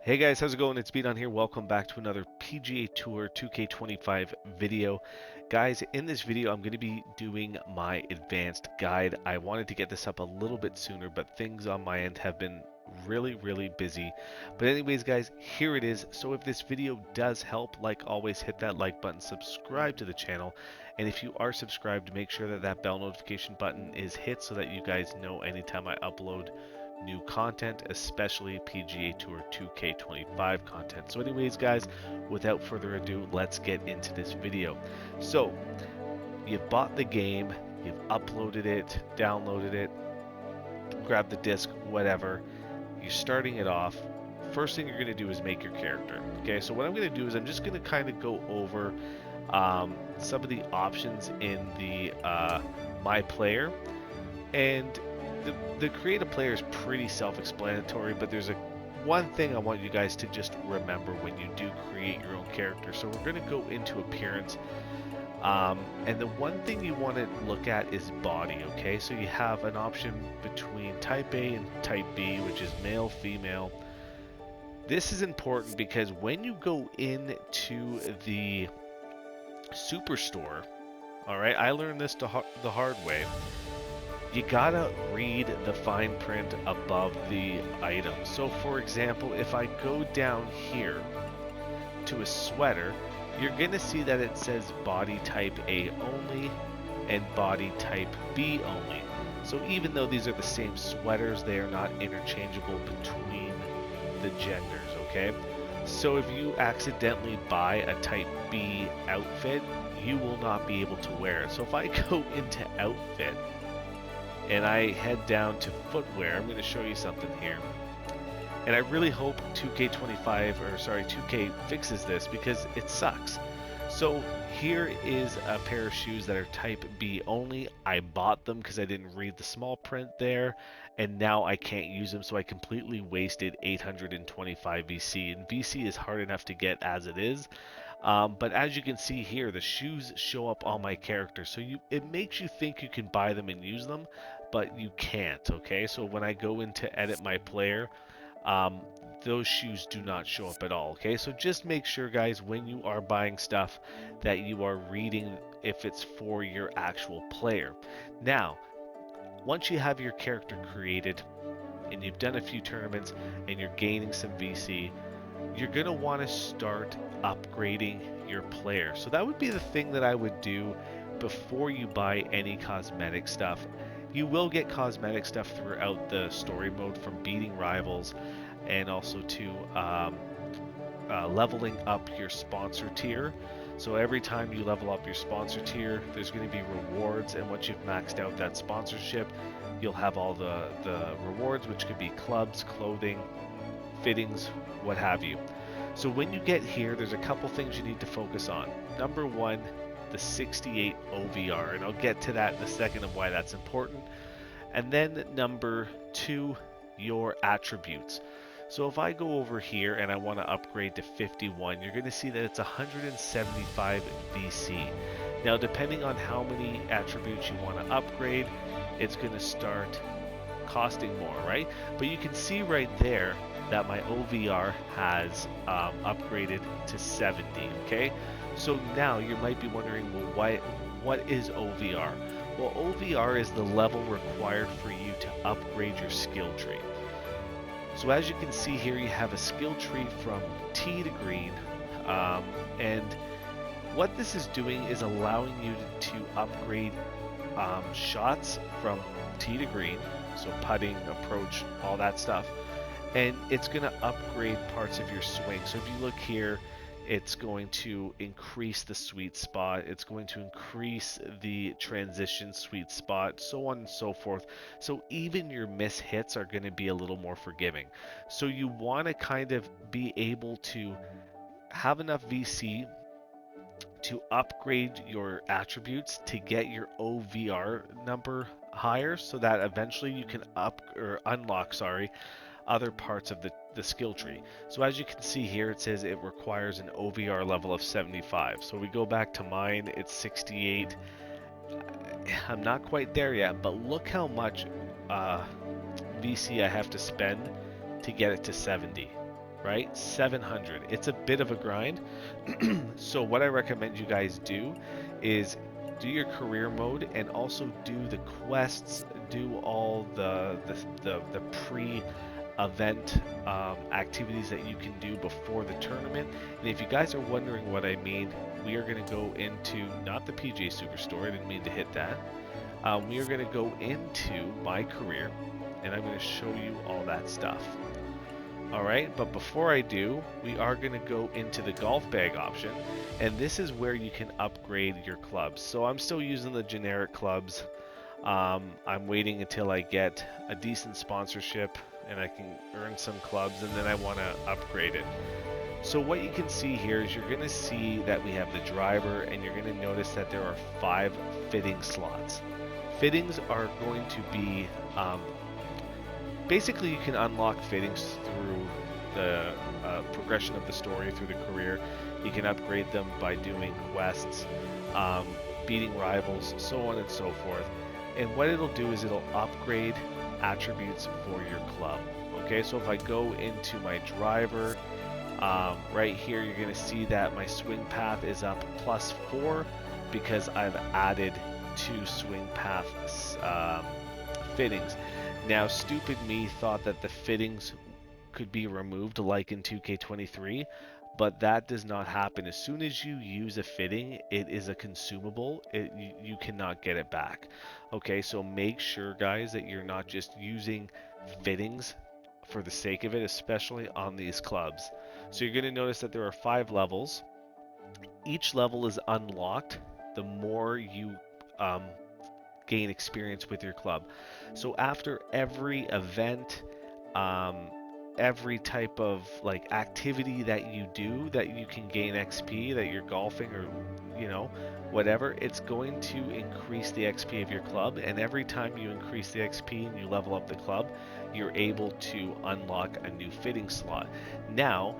Hey guys, how's it going? It's Beat on here. Welcome back to another PGA Tour 2K25 video. Guys, in this video, I'm going to be doing my advanced guide. I wanted to get this up a little bit sooner, but things on my end have been really busy. But anyways, guys, here it is. So if this video does help, like always, hit that like button, subscribe to the channel. And if you are subscribed, make sure that that bell notification button is hit so that you guys know anytime I upload new content, especially PGA Tour 2K25 content. So anyways, guys, without further ado, let's get into this video. So you've bought the game, you've uploaded it, downloaded it, grabbed the disc, whatever. You're starting it off. First thing you're going to do is make your character. Okay, so what I'm going to do is I'm just going to kind of go over some of the options in the My Player. And the create a player is pretty self-explanatory, but there's one thing I want you guys to just remember when you do create your own character. So we're going to go into appearance, and the one thing you want to look at is body. Okay, so you have an option between type A and type B, which is male, female. This is important because when you go into the Superstore, all right, I learned this the hard way. You gotta read the fine print above the item. So for example, if I go down here to a sweater, you're gonna see that it says body type A only and body type B only. So even though these are the same sweaters, they are not interchangeable between the genders, okay? So if you accidentally buy a type B outfit, you will not be able to wear it. So if I go into outfit, and I head down to footwear, I'm going to show you something here. And I really hope 2K fixes this because it sucks. So here is a pair of shoes that are type B only. I bought them because I didn't read the small print there, and now I can't use them, so I completely wasted 825 VC. And VC is hard enough to get as it is. But as you can see here, the shoes show up on my character, so it makes you think you can buy them and use them, but you can't. Okay, so when I go in to edit my player, those shoes do not show up at all. Okay, so just make sure, guys, when you are buying stuff, that you are reading if it's for your actual player. Now, once you have your character created and you've done a few tournaments and you're gaining some VC, you're going to want to start upgrading your player. So that would be the thing that I would do before you buy any cosmetic stuff. You will get cosmetic stuff throughout the story mode, from beating rivals and also to leveling up your sponsor tier. So every time you level up your sponsor tier, there's going to be rewards, and once you've maxed out that sponsorship, you'll have all the rewards, which could be clubs, clothing, fittings, what have you. So when you get here, there's a couple things you need to focus on. Number one, the 68 OVR, and I'll get to that in a second of why that's important. And then number two, your attributes. So if I go over here and I want to upgrade to 51, you're going to see that it's 175 VC. Now, depending on how many attributes you want to upgrade, it's going to start costing more, right? But you can see right there that my OVR has upgraded to 70. Okay, so now you might be wondering, well, what is OVR? Well, OVR is the level required for you to upgrade your skill tree. So as you can see here, you have a skill tree from T to green, and what this is doing is allowing you to upgrade shots from T to green, so putting, approach, all that stuff. And it's going to upgrade parts of your swing. So if you look here, it's going to increase the sweet spot. It's going to increase the transition sweet spot, so on and so forth. So even your miss hits are going to be a little more forgiving. So you want to kind of be able to have enough VC to upgrade your attributes to get your OVR number higher, so that eventually you can unlock other parts of the skill tree. So as you can see here, it says it requires an OVR level of 75. So we go back to mine, it's 68. I'm not quite there yet, but look how much VC I have to spend to get it to 70. right? 700. It's a bit of a grind. So what I recommend you guys do is do your career mode and also do the quests, do all the pre event activities that you can do before the tournament. And if you guys are wondering what I mean, we are going to go into not the PGA Superstore. I didn't mean to hit that. We are going to go into my career and I'm going to show you all that stuff. Alright, but before I do, we are going to go into the golf bag option, and this is where you can upgrade your clubs. So I'm still using the generic clubs. I'm waiting until I get a decent sponsorship and I can earn some clubs, and then I want to upgrade it. So what you can see here is you're going to see that we have the driver, and you're going to notice that there are 5 fitting slots. Fittings are going to be basically, you can unlock fittings through the progression of the story, through the career. You can upgrade them by doing quests, beating rivals, so on and so forth. And what it'll do is it'll upgrade attributes for your club. Okay, so if I go into my driver, right here, you're going to see that my swing path is up +4 because I've added 2 swing path fittings. Now, stupid me thought that the fittings could be removed like in 2K23, but that does not happen. As soon as you use a fitting, it is a consumable. You cannot get it back. Okay, so make sure, guys, that you're not just using fittings for the sake of it, especially on these clubs. So you're going to notice that there are 5 levels. Each level is unlocked the more you gain experience with your club. So after every event, every type of like activity that you do that you can gain XP, that you're golfing or whatever, it's going to increase the XP of your club. And every time you increase the XP and you level up the club, you're able to unlock a new fitting slot. Now,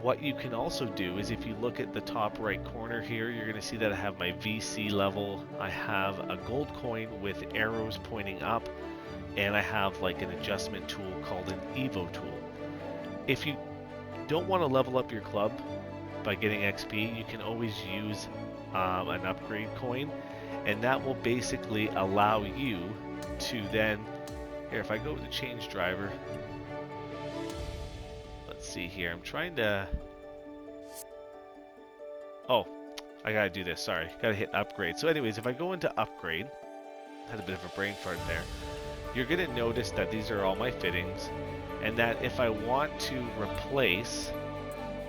what you can also do is if you look at the top right corner here, you're going to see that I have my VC level. I have a gold coin with arrows pointing up, and I have like an adjustment tool called an Evo tool. If you don't want to level up your club by getting XP, you can always use an upgrade coin, and that will basically allow you to then, here, if I go to change driver, let's see here, I'm trying to, oh, I gotta do this, sorry, gotta hit upgrade. So anyways, if I go into upgrade, had a bit of a brain fart there, you're gonna notice that these are all my fittings, and that if I want to replace,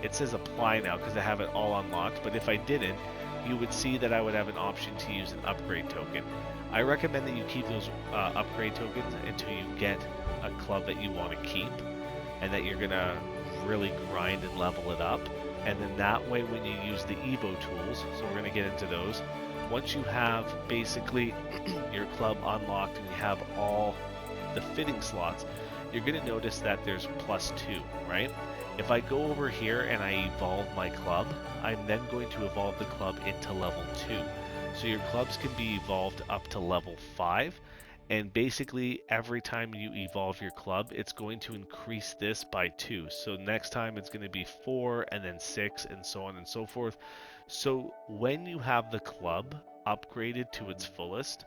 it says apply now because I have it all unlocked, but if I didn't, you would see that I would have an option to use an upgrade token. I recommend that you keep those upgrade tokens until you get a club that you want to keep and that you're gonna really grind and level it up. And then that way, when you use the Evo tools, so we're gonna get into those, once you have basically your club unlocked and you have all the fitting slots, you're gonna notice that there's +2, right? If I go over here and I evolve my club, I'm then going to evolve the club into level 2. So your clubs can be evolved up to level 5, and basically every time you evolve your club, it's going to increase this by 2. So next time it's going to be 4 and then 6 and so on and so forth. So when you have the club upgraded to its fullest,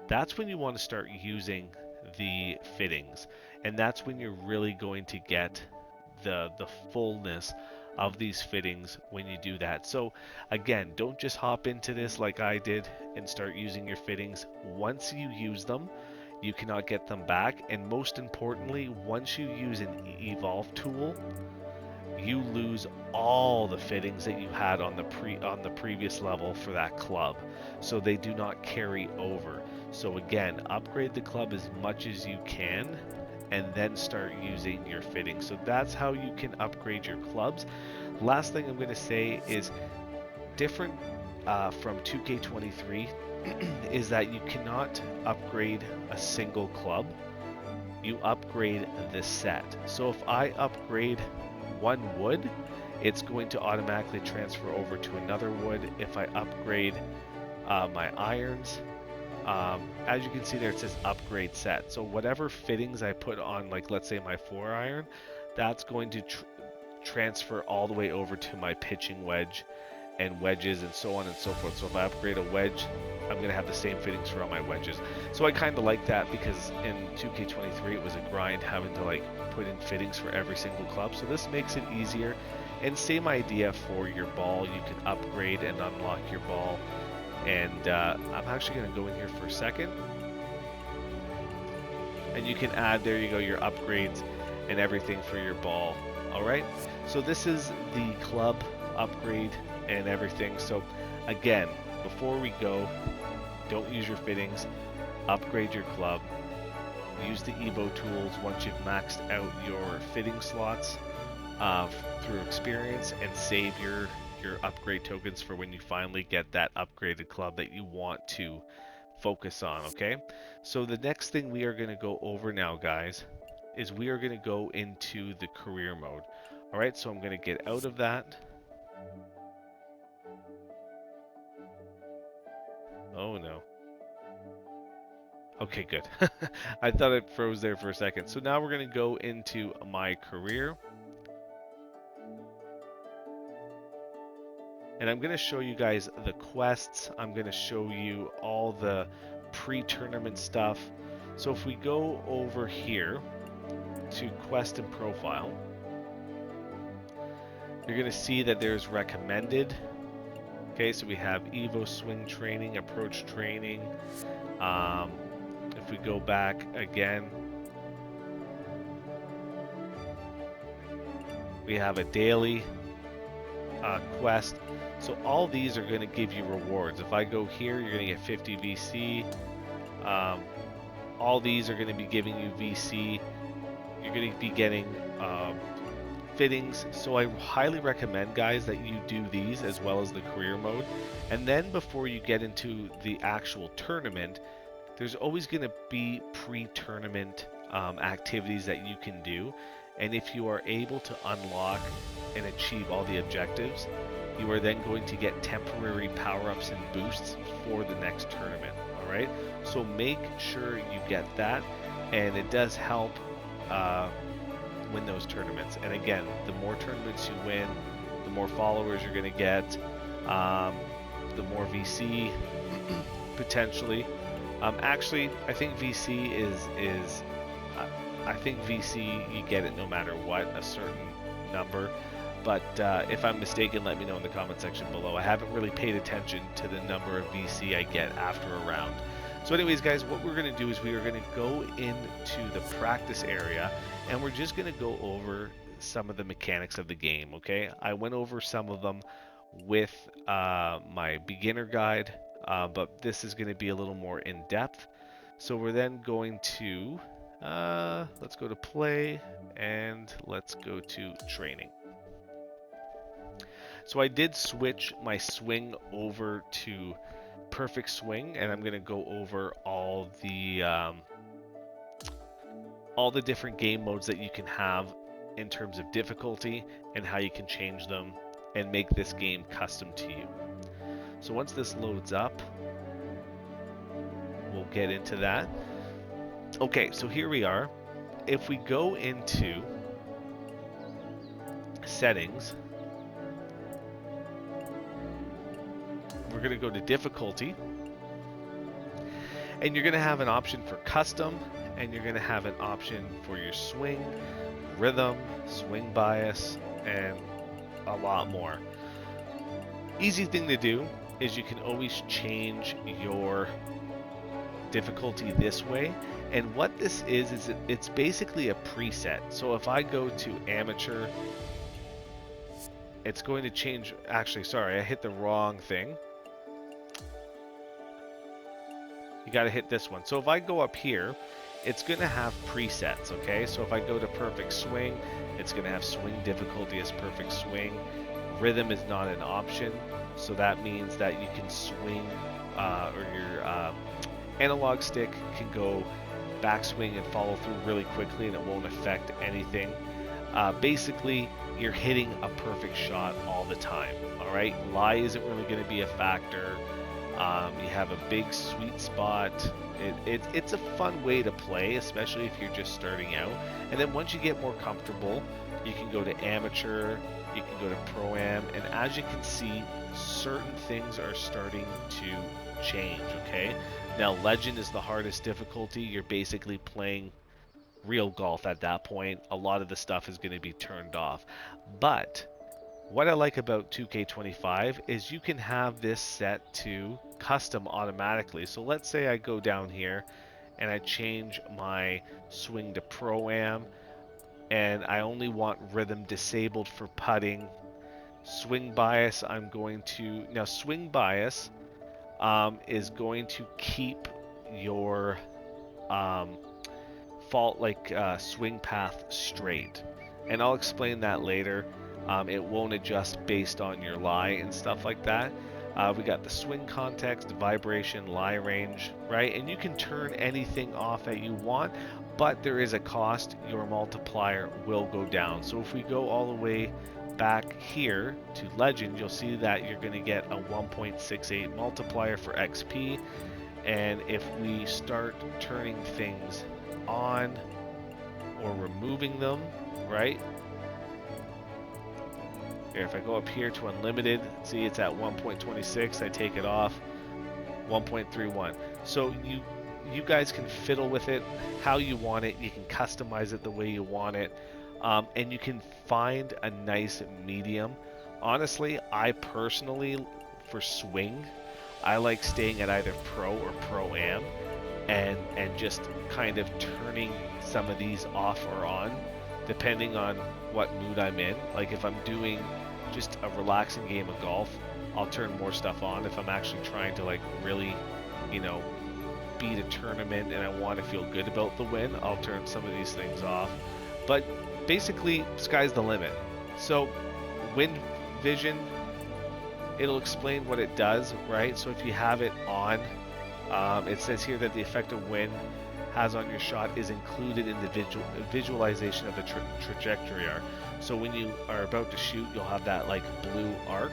that's when you want to start using the fittings, and that's when you're really going to get the fullness of these fittings when you do that. So again, don't just hop into this like I did and start using your fittings. Once you use them, you cannot get them back, and most importantly, once you use an evolve tool, you lose all the fittings that you had on the previous level for that club, so they do not carry over. So again, upgrade the club as much as you can and then start using your fittings. So that's how you can upgrade your clubs. Last thing I'm going to say is different from 2K23 is that you cannot upgrade a single club. You upgrade the set. So if I upgrade one wood, it's going to automatically transfer over to another wood. If I upgrade my irons, as you can see there, it says upgrade set. So whatever fittings I put on, like let's say my 4 iron, that's going to transfer all the way over to my pitching wedge and wedges and so on and so forth. So if I upgrade a wedge, I'm going to have the same fittings for all my wedges. So I kind of like that, because in 2K23 it was a grind having to like put in fittings for every single club. So this makes it easier. And same idea for your ball. You can upgrade and unlock your ball. And I'm actually going to go in here for a second. And you can add, there you go, your upgrades and everything for your ball. All right. So this is the club upgrade and everything. So again, before we go, don't use your fittings, upgrade your club, use the Evo tools once you've maxed out your fitting slots through experience, and save your upgrade tokens for when you finally get that upgraded club that you want to focus on. Okay, so the next thing we are going to go over now, guys, is we are going to go into the career mode. All right, so I'm going to get out of that. Oh no. Okay, good. I thought it froze there for a second. So now we're going to go into my career. And I'm going to show you guys the quests. I'm going to show you all the pre-tournament stuff. So if we go over here to quest and profile, you're going to see that there's recommended. Okay, so we have Evo swing training, approach training. If we go back again, we have a daily quest. So all these are going to give you rewards. If I go here, you're going to get 50 VC. All these are going to be giving you VC. You're going to be getting fittings. So I highly recommend, guys, that you do these as well as the career mode. And then before you get into the actual tournament, there's always going to be pre-tournament activities that you can do. And if you are able to unlock and achieve all the objectives, you are then going to get temporary power-ups and boosts for the next tournament. All right, so make sure you get that, and it does help win those tournaments. And again, the more tournaments you win, the more followers you're going to get, the more VC potentially. Actually, I think VC is I think VC, you get it no matter what, a certain number. But if I'm mistaken, let me know in the comment section below. I haven't really paid attention to the number of VC I get after a round. So anyways, guys, what we're going to do is we are going to go into the practice area, and we're just going to go over some of the mechanics of the game, okay? I went over some of them with my beginner guide, but this is going to be a little more in-depth. So we're then going to, let's go to play, and let's go to training. So I did switch my swing over to perfect swing, and I'm going to go over all the different game modes that you can have in terms of difficulty and how you can change them and make this game custom to you. So once this loads up, we'll get into that. Okay, so here we are. If we go into settings, we're going to go to difficulty, and you're going to have an option for custom, and you're going to have an option for your swing, rhythm, swing bias, and a lot more. Easy thing to do is you can always change your difficulty this way, and what this is it's basically a preset. So if I go to amateur, it's going to change. Actually, sorry, I hit the wrong thing. You got to hit this one. So if I go up here, it's going to have presets, okay? So if I go to perfect swing, it's going to have swing difficulty as perfect swing. Rhythm is not an option, so that means that you can swing, or your analog stick can go backswing and follow through really quickly, and it won't affect anything. Basically, you're hitting a perfect shot all the time, all right? Lie isn't really going to be a factor. You have a big sweet spot. It's a fun way to play, especially if you're just starting out. And then once you get more comfortable, You can go to amateur, you can go to pro-am, and as you can see, certain things are starting to change, okay? Now, legend is the hardest difficulty. You're basically playing real golf at that point. A lot of the stuff is going to be turned off. But what I like about 2K25 is you can have this set to custom automatically. So let's say I go down here and I change my swing to Pro-Am, and I only want rhythm disabled for putting. Swing bias, I'm going to... Now, swing bias is going to keep your swing path straight. And I'll explain that later. It won't adjust based on your lie and stuff like that. We got the swing context, vibration, lie range, right? And you can turn anything off that you want, but there is a cost. Your multiplier will go down. So if we go all the way back here to legend, you'll see that you're going to get a 1.68 multiplier for XP. And if we start turning things on or removing them, right? Here, if I go up here to unlimited, see it's at 1.26, I take it off, 1.31. So you guys can fiddle with it how you want it. You can customize it the way you want it, and you can find a nice medium. Honestly, I personally, for swing, I like staying at either pro or pro-am, and just kind of turning some of these off or on depending on what mood I'm in. Like if I'm doing just a relaxing game of golf, I'll turn more stuff on. If I'm actually trying to like really, you know, beat a tournament and I want to feel good about the win, I'll turn some of these things off. But basically, sky's the limit. So wind vision, it'll explain what it does, right? So if you have it on, it says here that the effect of wind has on your shot is included in the visualization of the trajectory arc. So when you are about to shoot, you'll have that like blue arc.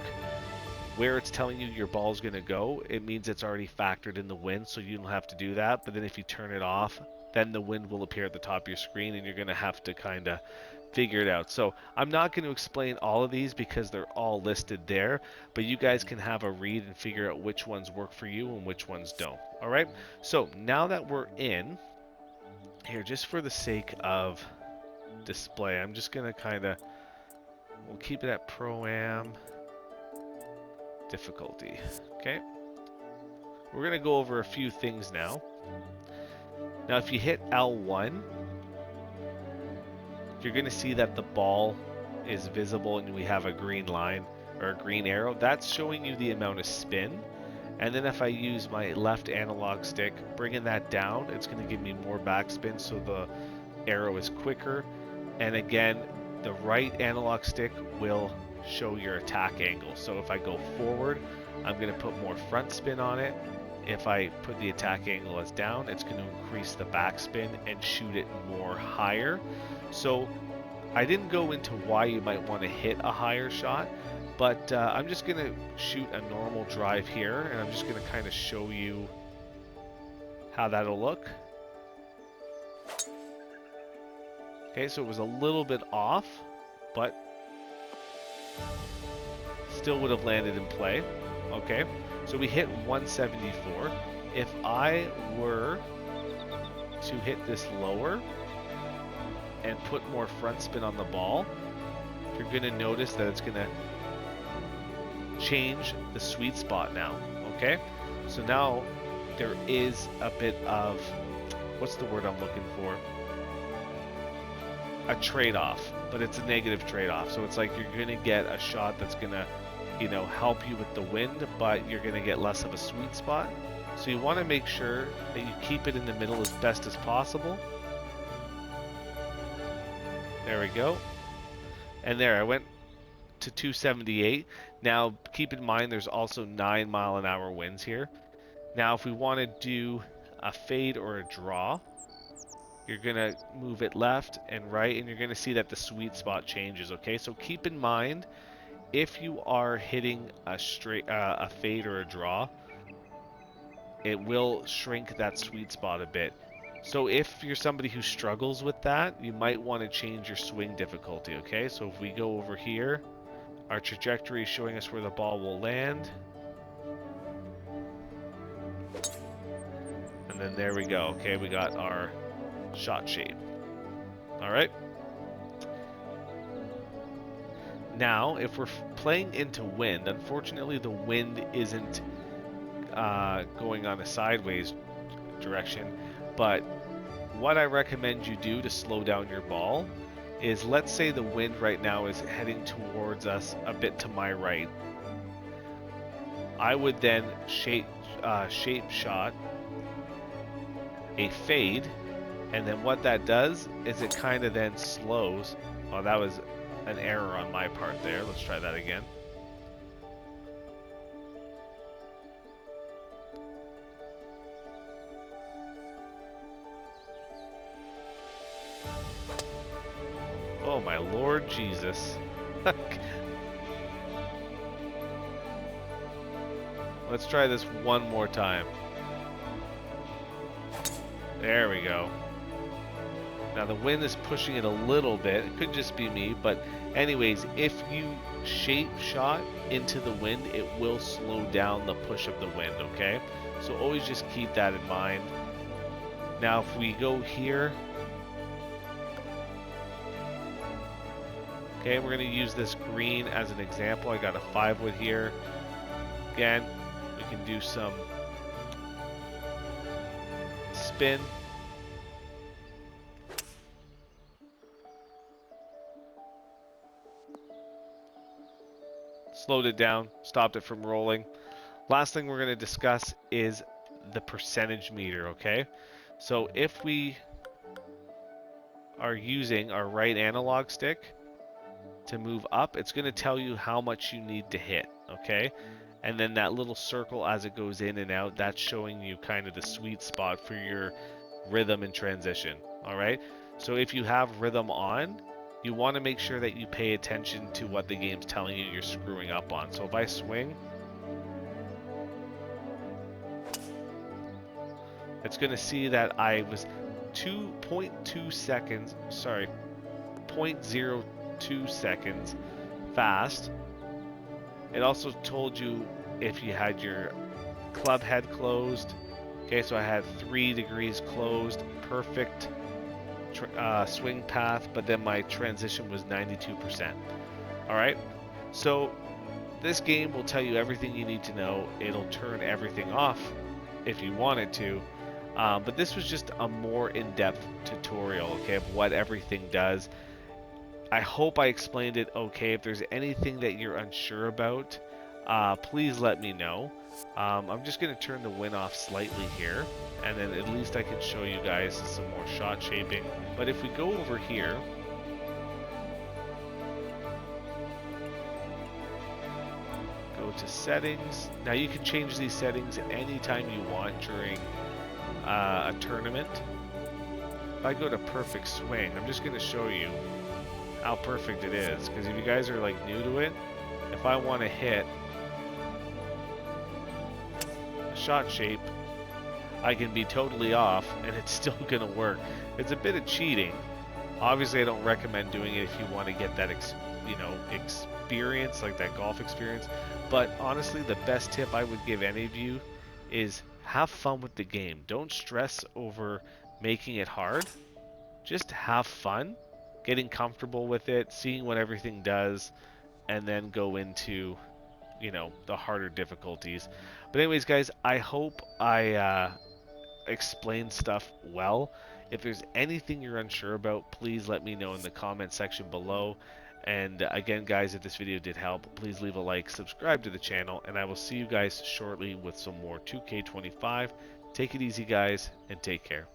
Where it's telling you your ball's going to go, it means it's already factored in the wind, so you don't have to do that. But then if you turn it off, then the wind will appear at the top of your screen, and you're going to have to kind of figure it out. So I'm not going to explain all of these because they're all listed there, but you guys can have a read and figure out which ones work for you and which ones don't. All right, so now that we're in here, just for the sake of display, I'm just going to kind of, we'll keep it at Pro-Am difficulty. Okay, we're going to go over a few things now. Now if you hit L1, you're going to see that the ball is visible and we have a green line or a green arrow. That's showing you the amount of spin. And then if I use my left analog stick, bringing that down, it's going to give me more backspin, so the arrow is quicker. And again, the right analog stick will show your attack angle. So if I go forward, I'm going to put more front spin on it. If I put the attack angle as down, it's going to increase the backspin and shoot it more higher. So I didn't go into why you might want to hit a higher shot, but I'm just going to shoot a normal drive here, and I'm just going to kind of show you how that'll look. Okay, so it was a little bit off, but still would have landed in play. Okay, so we hit 174. If I were to hit this lower and put more front spin on the ball, you're going to notice that it's going to change the sweet spot now. Okay, so now there is a bit of, what's the word I'm looking for? A trade-off, but it's a negative trade-off. So it's like you're going to get a shot that's going to, you know, help you with the wind, but you're going to get less of a sweet spot. So you want to make sure that you keep it in the middle as best as possible. There we go. And there, I went to 278. Now, keep in mind, there's also 9-mile-an-hour winds here. Now, if we want to do a fade or a draw, you're going to move it left and right, and you're going to see that the sweet spot changes, okay? So keep in mind, if you are hitting a fade or a draw, it will shrink that sweet spot a bit. So if you're somebody who struggles with that, you might want to change your swing difficulty, okay? So if we go over here, our trajectory is showing us where the ball will land. And then there we go, okay? We got our shot shape. All right. Now, if we're playing into wind, unfortunately the wind isn't going on a sideways direction, but what I recommend you do to slow down your ball is, let's say the wind right now is heading towards us a bit to my right. I would then shape shot a fade, and then what that does is it kind of then slows. Oh, that was an error on my part there. Let's try that again. Oh my Lord Jesus. Let's try this one more time. There we go. Now the wind is pushing it a little bit. It could just be me, but anyways, if you shape shot into the wind, it will slow down the push of the wind, okay? So always just keep that in mind. Now if we go here, okay, we're going to use this green as an example. I got a 5-wood here. Again, we can do some spin. Slowed it down, stopped it from rolling. Last thing we're going to discuss is the percentage meter, okay? So if we are using our right analog stick to move up, it's going to tell you how much you need to hit, okay? And then that little circle as it goes in and out, that's showing you kind of the sweet spot for your rhythm and transition, all right? So if you have rhythm on, you want to make sure that you pay attention to what the game's telling you you're screwing up on. So if I swing, it's going to see that I was 2.2 seconds, sorry, 0.02 seconds fast. It also told you if you had your club head closed. Okay, so I had 3 degrees closed, perfect swing path, but then my transition was 92%. All right, so this game will tell you everything you need to know. It'll turn everything off if you wanted to, but this was just a more in-depth tutorial, okay, of what everything does. I hope I explained it okay. If there's anything that you're unsure about, please let me know. I'm just going to turn the wind off slightly here, and then at least I can show you guys some more shot shaping. But if we go over here, go to settings. Now you can change these settings anytime you want during a tournament. If I go to perfect swing, I'm just going to show you how perfect it is, because if you guys are like new to it, if I want to hit a shot shape, I can be totally off and it's still gonna work. It's a bit of cheating. Obviously I don't recommend doing it if you want to get that experience, like that golf experience, but honestly the best tip I would give any of you is have fun with the game. Don't stress over making it hard. Just have fun getting comfortable with it, seeing what everything does, and then go into, the harder difficulties. But anyways, guys, I hope I explained stuff well. If there's anything you're unsure about, please let me know in the comment section below. And again, guys, if this video did help, please leave a like, subscribe to the channel, and I will see you guys shortly with some more 2K25. Take it easy, guys, and take care.